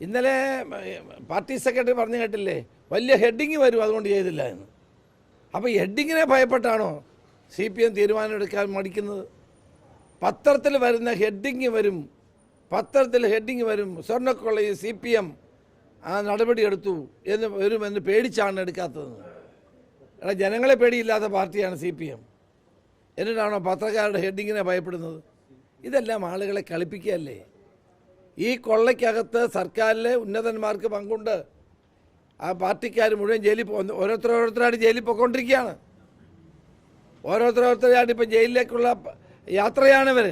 ഇന്നലെ party secretary പറഞ്ഞു കേട്ടില്ലേ, വലിയ ഹെഡിങ് വരും അതുകൊണ്ട് ചെയ്തില്ല എന്ന്. അപ്പോൾ ഹെഡിങ്ങിനെ ഭയപ്പെട്ടാണോ CPM തീരുമാനമെടുക്കാൻ മടിക്കുന്നത്? പത്രത്തിൽ വരുന്ന ഹെഡിങ് വരും, പത്രത്തിൽ ഹെഡിങ് വരും, സ്വർണ്ണക്കൊള്ളയിൽ CPM ആ നടപടിയെടുത്തു എന്ന് വരുമെന്ന് പേടിച്ചാണ് എടുക്കാത്തത്. എടാ, ജനങ്ങളെ പേടിയില്ലാത്ത പാർട്ടിയാണ് CPM. എന്നിട്ടാണോ പത്രക്കാരുടെ ഹെഡിങ്ങിനെ ഭയപ്പെടുന്നത്? ഇതെല്ലാം ആളുകളെ കളിപ്പിക്കുകയല്ലേ. ഈ കൊള്ളയ്ക്കകത്ത് സർക്കാരിലെ ഉന്നതന്മാർക്ക് പങ്കുണ്ട്. ആ പാർട്ടിക്കാർ മുഴുവൻ ജയിലിൽ ഓരോരുത്തരായിട്ട് ജയിലിൽ പോയിക്കൊണ്ടിരിക്കുകയാണ്. ഓരോരുത്തരായിട്ട് ഇപ്പം ജയിലിലേക്കുള്ള യാത്രയാണിവർ,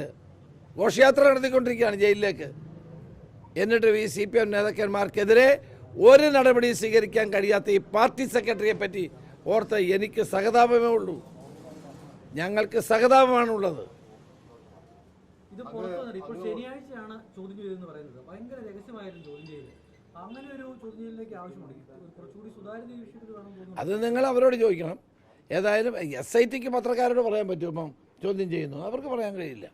ഘോഷയാത്ര നടത്തിക്കൊണ്ടിരിക്കുകയാണ് ജയിലിലേക്ക്. എന്നിട്ട് ഈ CPM നേതാക്കന്മാർക്കെതിരെ ഒരു നടപടി സ്വീകരിക്കാൻ കഴിയാത്ത ഈ പാർട്ടി സെക്രട്ടറിയെ പറ്റി ഓർത്ത് എനിക്ക് സഹതാപമേ ഉള്ളൂ. ഞങ്ങൾക്ക് സഹതാപമാണുള്ളത്. ഇത് പുറത്തു വന്നിട്ട് ഇപ്പോൾ ശനിയാഴ്ചയാണ് ചോദ്യം ചെയ്തതെന്ന് പറയുന്നത്. ഭയങ്കര രഹസ്യമായിരുന്നു ചോദ്യം ചെയ്തത്. അങ്ങനെ ഒരു ചോദ്യം ചെയ്യലിലേക്ക് ആവശ്യമുണ്ട്. കുറച്ചുകൂടി സുതാര്യത വിഷയത്തിൽ വേണം തോന്നുന്നു. അത് നിങ്ങൾ അവരോട് ചോദിക്കണം. ഏതായാലും SITക്ക് പത്രക്കാരോട് പറയാൻ പറ്റുമോ ഇപ്പം ചോദ്യം ചെയ്യുന്നു? അവർക്ക് പറയാൻ കഴിയില്ല.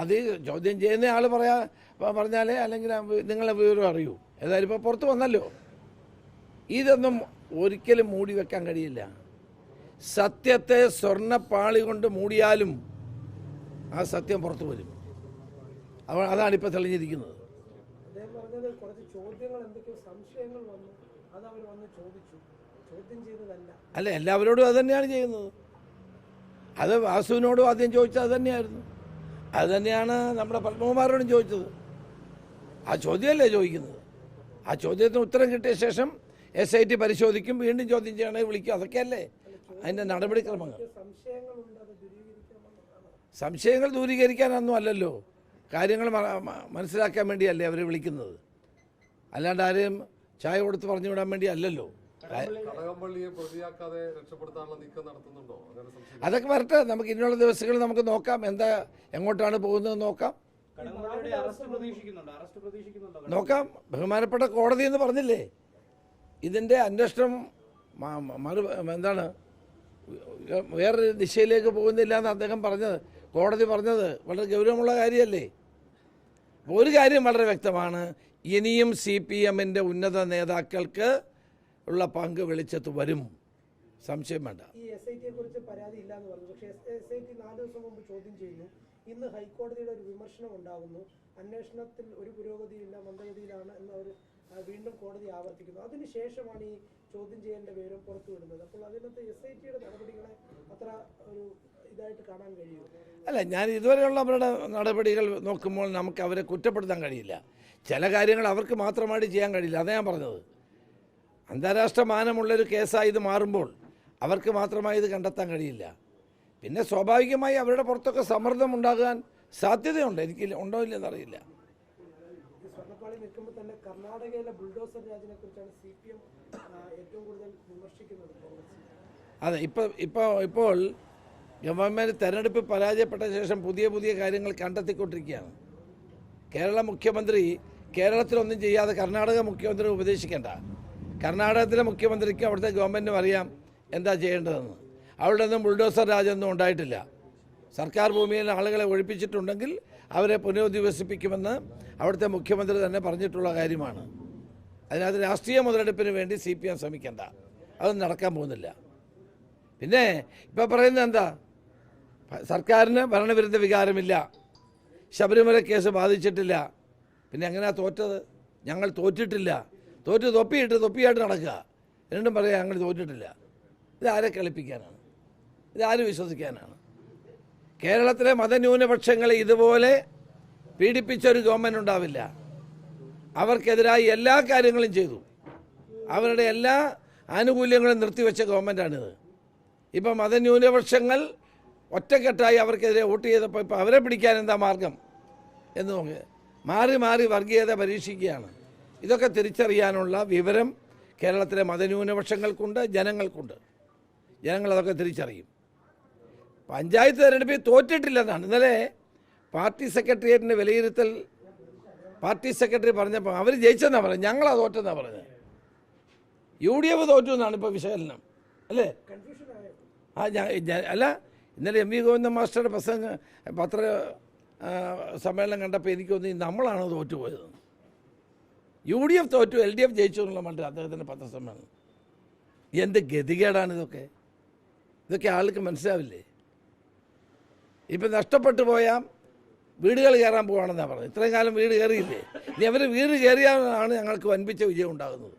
അത് ചോദ്യം ചെയ്യുന്ന ആൾ പറഞ്ഞാലേ അല്ലെങ്കിൽ നിങ്ങളെ വിവരം അറിയൂ. ഏതായാലും ഇപ്പോൾ പുറത്ത് വന്നല്ലോ. ഇതൊന്നും ഒരിക്കലും മൂടി വെക്കാൻ കഴിയില്ല. സത്യത്തെ സ്വർണ്ണപ്പാളി കൊണ്ട് മൂടിയാലും ആ സത്യം പുറത്തു വരും. അതാണിപ്പോൾ തെളിഞ്ഞിരിക്കുന്നത്. അല്ല, എല്ലാവരോടും അത് തന്നെയാണ് ചെയ്യുന്നത്. അത് വാസുവിനോടും ആദ്യം ചോദിച്ചത് അത് തന്നെയായിരുന്നു. അത് തന്നെയാണ് നമ്മുടെ പത്മകുമാരോടും ചോദിച്ചത്. ആ ചോദ്യമല്ലേ ചോദിക്കുന്നത്. ആ ചോദ്യത്തിന് ഉത്തരം കിട്ടിയ ശേഷം SIT പരിശോധിക്കും, വീണ്ടും ചോദ്യം ചെയ്യണമെങ്കിൽ വിളിക്കും. അതൊക്കെയല്ലേ അതിൻ്റെ നടപടിക്രമങ്ങൾ. സംശയങ്ങൾ ദൂരീകരിക്കാനൊന്നും അല്ലല്ലോ, കാര്യങ്ങൾ മനസ്സിലാക്കാൻ വേണ്ടിയല്ലേ അവരെ വിളിക്കുന്നത്. അല്ലാണ്ട് ആരെയും ചായ കൊടുത്ത് പറഞ്ഞു വിടാൻ വേണ്ടി അല്ലല്ലോ. അതൊക്കെ വരട്ടെ, നമുക്ക് ഇനിയുള്ള ദിവസങ്ങൾ നമുക്ക് നോക്കാം. എങ്ങോട്ടാണ് പോകുന്നത് നോക്കാം. ബഹുമാനപ്പെട്ട കോടതി എന്ന് പറഞ്ഞില്ലേ, ഇതിൻ്റെ അന്വേഷണം വേറൊരു ദിശയിലേക്ക് പോകുന്നില്ല എന്ന് അദ്ദേഹം പറഞ്ഞത്, കോടതി പറഞ്ഞത് വളരെ ഗൗരവമുള്ള കാര്യമല്ലേ. ഒരു കാര്യം വളരെ വ്യക്തമാണ്, ഇനിയും CPMൻ്റെ ഉന്നത നേതാക്കൾക്ക് ഉള്ള പങ്ക് വെളിച്ചത്ത് വരും, സംശയം വേണ്ട. ഈ SITയെ കുറിച്ച് പരാതി ഇല്ലാന്ന് പറഞ്ഞു, പക്ഷേ SIT 4 ദിവസം മുമ്പ് ചോദ്യം ചെയ്യുന്നു. ഇന്ന് ഹൈക്കോടതിയുടെ ഒരു വിമർശനം ഉണ്ടാകുന്നു, അന്വേഷണത്തിൽ ഒരു പുരോഗതിയില്ല, മന്ദഗതിയിലാണ് എന്ന് അവർ വീണ്ടും കോടതി ആവർത്തിക്കുന്നു. അതിനുശേഷമാണ് ഈ ചോദ്യം ചെയ്യേണ്ട വിവരം പുറത്തുവിടുന്നത്. അപ്പോൾ അതിനകത്ത് SITയുടെ നടപടികളെ അത്ര ഒരു ഇതായിട്ട് കാണാൻ കഴിയും. അല്ല, ഞാൻ ഇതുവരെയുള്ള അവരുടെ നടപടികൾ നോക്കുമ്പോൾ നമുക്ക് അവരെ കുറ്റപ്പെടുത്താൻ കഴിയില്ല. ചില കാര്യങ്ങൾ അവർക്ക് മാത്രമായിട്ട് ചെയ്യാൻ കഴിയില്ല, അതാണ് ഞാൻ പറഞ്ഞത്. അന്താരാഷ്ട്ര മാനമുള്ളൊരു കേസായി ഇത് മാറുമ്പോൾ അവർക്ക് മാത്രമായി ഇത് കണ്ടെത്താൻ കഴിയില്ല. പിന്നെ സ്വാഭാവികമായി അവരുടെ പുറത്തൊക്കെ സമ്മർദ്ദം ഉണ്ടാകാൻ സാധ്യതയുണ്ട്. എനിക്ക് ഉണ്ടോ ഇല്ലെന്നറിയില്ല. സ്വർണ്ണപ്പാളി നിൽക്കുമ്പോൾ തന്നെ കർണാടകയിലെ ബുൾഡോസർ രാജിനെ കുറിച്ചാണ് CPM ഏറ്റവും കൂടുതൽ വിമർശിക്കുന്നത്. അതെ, ഇപ്പോൾ ഗവൺമെൻറ് തെരഞ്ഞെടുപ്പ് പരാജയപ്പെട്ട ശേഷം പുതിയ കാര്യങ്ങൾ കണ്ടെത്തിക്കൊണ്ടിരിക്കുകയാണ്. കേരള മുഖ്യമന്ത്രി കേരളത്തിലൊന്നും ചെയ്യാതെ കർണാടക മുഖ്യമന്ത്രി ഉപദേശിക്കേണ്ട. കർണാടകത്തിലെ മുഖ്യമന്ത്രിക്ക് അവിടുത്തെ ഗവൺമെൻറ്റിനും അറിയാം എന്താ ചെയ്യേണ്ടതെന്ന്. അവിടെ ഒന്നും ബുൾഡോസർ രാജൊന്നും ഉണ്ടായിട്ടില്ല. സർക്കാർ ഭൂമിയിൽ ആളുകളെ ഒഴിപ്പിച്ചിട്ടുണ്ടെങ്കിൽ അവരെ പുനരധിവസിപ്പിക്കുമെന്ന് അവിടുത്തെ മുഖ്യമന്ത്രി തന്നെ പറഞ്ഞിട്ടുള്ള കാര്യമാണ്. അതിനകത്ത് രാഷ്ട്രീയ മുതലെടുപ്പിന് വേണ്ടി CPM ശ്രമിക്കേണ്ട, അതൊന്നും നടക്കാൻ പോകുന്നില്ല. പിന്നെ ഇപ്പോൾ പറയുന്നത് എന്താ, സർക്കാരിന് ഭരണവിരുദ്ധ വികാരമില്ല, ശബരിമല കേസ് ബാധിച്ചിട്ടില്ല, പിന്നെ എങ്ങനെയാണ് തോറ്റത്? ഞങ്ങൾ തോറ്റിട്ടില്ല, തൊപ്പിയായിട്ട് നടക്കുക, രണ്ടും പറയാം ഞങ്ങൾ തോറ്റിട്ടില്ല. ഇതാരെ കളിപ്പിക്കാനാണ്? ഇതാര് വിശ്വസിക്കാനാണ്? കേരളത്തിലെ മതന്യൂനപക്ഷങ്ങളെ ഇതുപോലെ പീഡിപ്പിച്ചൊരു ഗവൺമെൻറ് ഉണ്ടാവില്ല. അവർക്കെതിരായി എല്ലാ കാര്യങ്ങളും ചെയ്തു, അവരുടെ എല്ലാ ആനുകൂല്യങ്ങളും നിർത്തിവെച്ച ഗവൺമെൻറ്റാണിത്. ഇപ്പം മതന്യൂനപക്ഷങ്ങൾ ഒറ്റക്കെട്ടായി അവർക്കെതിരെ വോട്ട് ചെയ്തപ്പോൾ ഇപ്പോൾ അവരെ പിടിക്കാൻ എന്താ മാർഗം എന്ന് നോക്കുക. മാറി വർഗീയത പരീക്ഷിക്കുകയാണ്. ഇതൊക്കെ തിരിച്ചറിയാനുള്ള വിവരം കേരളത്തിലെ മതന്യൂനപക്ഷങ്ങൾക്കുണ്ട്, ജനങ്ങൾക്കുണ്ട്. ജനങ്ങളതൊക്കെ തിരിച്ചറിയും. പഞ്ചായത്ത് തെരഞ്ഞെടുപ്പിൽ തോറ്റിട്ടില്ലെന്നാണ് ഇന്നലെ പാർട്ടി സെക്രട്ടേറിയറ്റിൻ്റെ വിലയിരുത്തൽ. പാർട്ടി സെക്രട്ടറി പറഞ്ഞപ്പോൾ അവർ ജയിച്ചെന്നാണ് പറഞ്ഞത്, ഞങ്ങളാ തോറ്റെന്നാണ് പറഞ്ഞത്. UDF തോറ്റു എന്നാണ് ഇപ്പോൾ വിശകലനം, അല്ലേ? അല്ല, ഇന്നലെ MV ഗോവിന്ദൻ മാസ്റ്ററുടെ പത്ര സമ്മേളനം കണ്ടപ്പോൾ എനിക്ക് തോന്നി നമ്മളാണ് തോറ്റുപോയത്. UDF തോറ്റു LDF ജയിച്ചു എന്നുള്ള മട്ടിൽ അദ്ദേഹത്തിൻ്റെ പത്രസമ്മേളനം. എന്ത് ഗതികേടാണ് ഇതൊക്കെ? ഇതൊക്കെ ആൾക്ക് മനസ്സിലാവില്ലേ? ഇപ്പം നഷ്ടപ്പെട്ടു പോയാൽ വീടുകൾ കയറാൻ പോവാണെന്നാണ് പറഞ്ഞത്. ഇത്രയും കാലം വീട് കയറിയില്ലേ? ഇനി അവർ വീട് കയറിയാണ് ഞങ്ങൾക്ക് വൻപിച്ച വിജയം ഉണ്ടാകുന്നത്.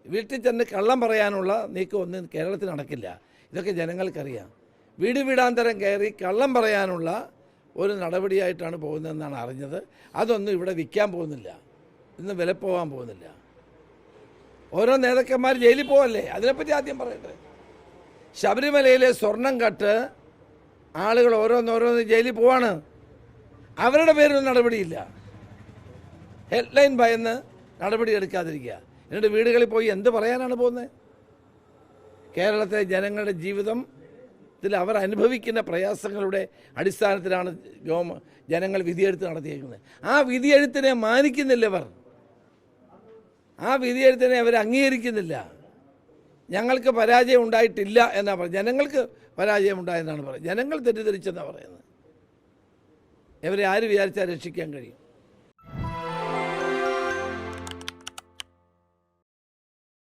വീട്ടിൽ ചെന്ന് കള്ളം പറയാനുള്ള നീക്കമൊന്നും കേരളത്തിൽ നടക്കില്ല. ഇതൊക്കെ ജനങ്ങൾക്കറിയാം. വീടാന്തരം കയറി കള്ളം പറയാനുള്ള ഒരു നടപടിയായിട്ടാണ് പോകുന്നതെന്നാണ് അറിഞ്ഞത്. അതൊന്നും ഇവിടെ വിൽക്കാൻ പോകുന്നില്ല, ഇന്ന് വില പോകാൻ പോകുന്നില്ല. ഓരോ നേതാക്കന്മാർ ജയിലിൽ പോവല്ലേ? അതിനെപ്പറ്റി ആദ്യം പറയട്ടെ. ശബരിമലയിലെ സ്വർണം കട്ട് ആളുകൾ ഓരോന്നോരോന്ന് ജയിലിൽ പോവാണ്. അവരുടെ പേരിലൊന്നും നടപടിയില്ല. ഹെഡ്ലൈൻ ഭയന്ന് നടപടി എടുക്കാതിരിക്കുക. എന്നിട്ട് വീടുകളിൽ പോയി എന്ത് പറയാനാണ് പോകുന്നത്? കേരളത്തിലെ ജനങ്ങളുടെ ജീവിതത്തിൽ അവർ അനുഭവിക്കുന്ന പ്രയാസങ്ങളുടെ അടിസ്ഥാനത്തിലാണ് ജനങ്ങൾ വിധിയെഴുത്ത് നടത്തിയിരിക്കുന്നത്. ആ വിധിയെഴുത്തിനെ മാനിക്കുന്നില്ലവർ. ആ വിധിയെഴുത്തിനെ അവർ അംഗീകരിക്കുന്നില്ല. ഞങ്ങൾക്ക് പരാജയം ഉണ്ടായിട്ടില്ല എന്നാണ് പറയുന്നത്. ജനങ്ങൾക്ക് പരാജയം ഉണ്ടായെന്നാണ് പറയുന്നത്. ജനങ്ങൾ തെറ്റിദ്ധരിച്ചെന്നാണ് പറയുന്നത്. ഇവരെ ആര് വിചാരിച്ചാൽ രക്ഷിക്കാൻ കഴിയും?